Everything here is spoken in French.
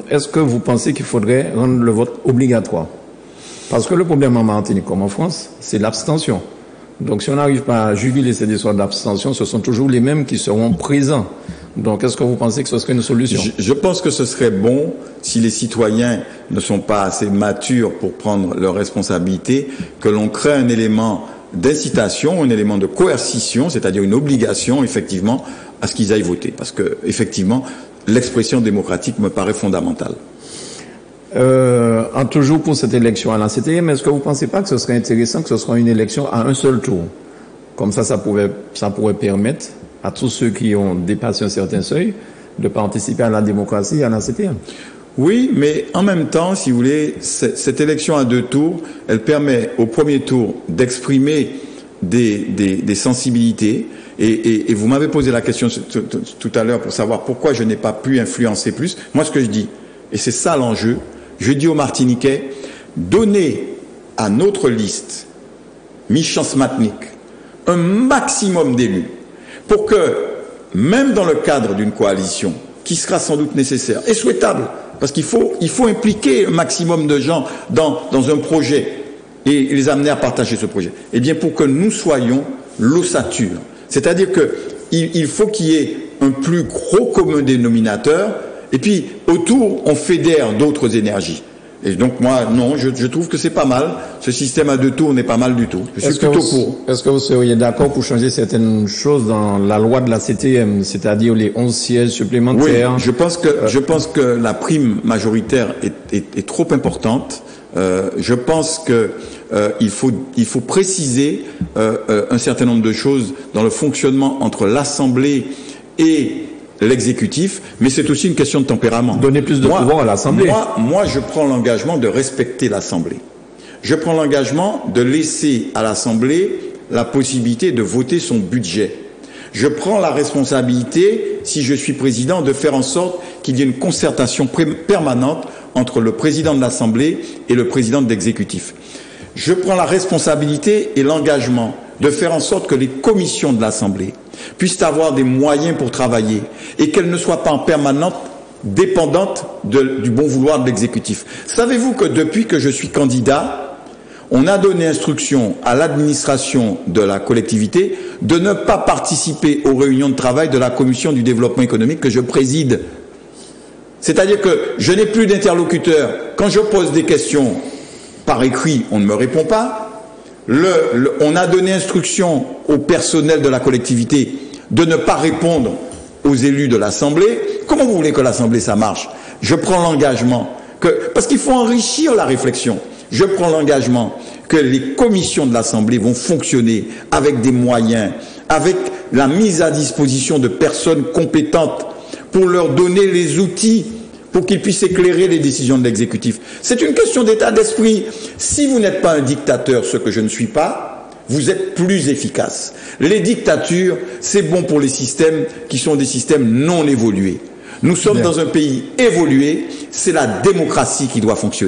est-ce que vous pensez qu'il faudrait rendre le vote obligatoire? Parce que le problème en Martinique comme en France, c'est l'abstention. Donc si on n'arrive pas à juguler ces histoires d'abstention, ce sont toujours les mêmes qui seront présents. Donc est-ce que vous pensez que ce serait une solution? Je pense que ce serait bon, si les citoyens ne sont pas assez matures pour prendre leurs responsabilités, que l'on crée un élément d'incitation, un élément de coercition, c'est-à-dire une obligation, effectivement, à ce qu'ils aillent voter. Parce que, effectivement, l'expression démocratique me paraît fondamentale. Toujours pour cette élection à l'ACTM, est-ce que vous ne pensez pas que ce serait intéressant que ce soit une élection à un seul tour? Comme ça pourrait permettre à tous ceux qui ont dépassé un certain seuil de participer à la démocratie à l'ACTM. Oui, mais en même temps, si vous voulez, cette élection à deux tours, elle permet au premier tour d'exprimer des sensibilités. Et vous m'avez posé la question tout à l'heure pour savoir pourquoi je n'ai pas pu influencer plus. Moi, ce que je dis, et c'est ça l'enjeu, je dis aux Martiniquais, donnez à notre liste, Michance Matnik, un maximum d'élus pour que, même dans le cadre d'une coalition, qui sera sans doute nécessaire et souhaitable, parce qu'il faut impliquer un maximum de gens dans un projet et les amener à partager ce projet, eh bien pour que nous soyons l'ossature. C'est-à-dire qu'il faut qu'il y ait un plus gros commun dénominateur et puis autour on fédère d'autres énergies. Et donc moi, non, je trouve que c'est pas mal. Ce système à deux tours n'est pas mal du tout. Je suis plutôt pour. Est-ce que vous seriez d'accord pour changer certaines choses dans la loi de la CTM, c'est-à-dire les 11 sièges supplémentaires? Oui, je pense que la prime majoritaire est trop importante. Je pense que il faut préciser un certain nombre de choses dans le fonctionnement entre l'Assemblée et l'exécutif, mais c'est aussi une question de tempérament. Donner plus de pouvoir à l'Assemblée. Moi, je prends l'engagement de respecter l'Assemblée. Je prends l'engagement de laisser à l'Assemblée la possibilité de voter son budget. Je prends la responsabilité, si je suis président, de faire en sorte qu'il y ait une concertation permanente entre le président de l'Assemblée et le président de l'exécutif. Je prends la responsabilité et l'engagement de faire en sorte que les commissions de l'Assemblée puissent avoir des moyens pour travailler et qu'elles ne soient pas en permanence dépendantes du bon vouloir de l'exécutif. Savez-vous que depuis que je suis candidat, on a donné instruction à l'administration de la collectivité de ne pas participer aux réunions de travail de la commission du développement économique que je préside. C'est-à-dire que je n'ai plus d'interlocuteur. Quand je pose des questions par écrit, on ne me répond pas. On a donné instruction au personnel de la collectivité de ne pas répondre aux élus de l'Assemblée. Comment vous voulez que l'Assemblée, ça marche? Je prends l'engagement parce qu'il faut enrichir la réflexion. Je prends l'engagement que les commissions de l'Assemblée vont fonctionner avec des moyens, avec la mise à disposition de personnes compétentes pour leur donner les outils pour qu'ils puissent éclairer les décisions de l'exécutif. C'est une question d'état d'esprit. Si vous n'êtes pas un dictateur, ce que je ne suis pas, vous êtes plus efficace. Les dictatures, c'est bon pour les systèmes qui sont des systèmes non évolués. Nous sommes dans un pays évolué, c'est la démocratie qui doit fonctionner.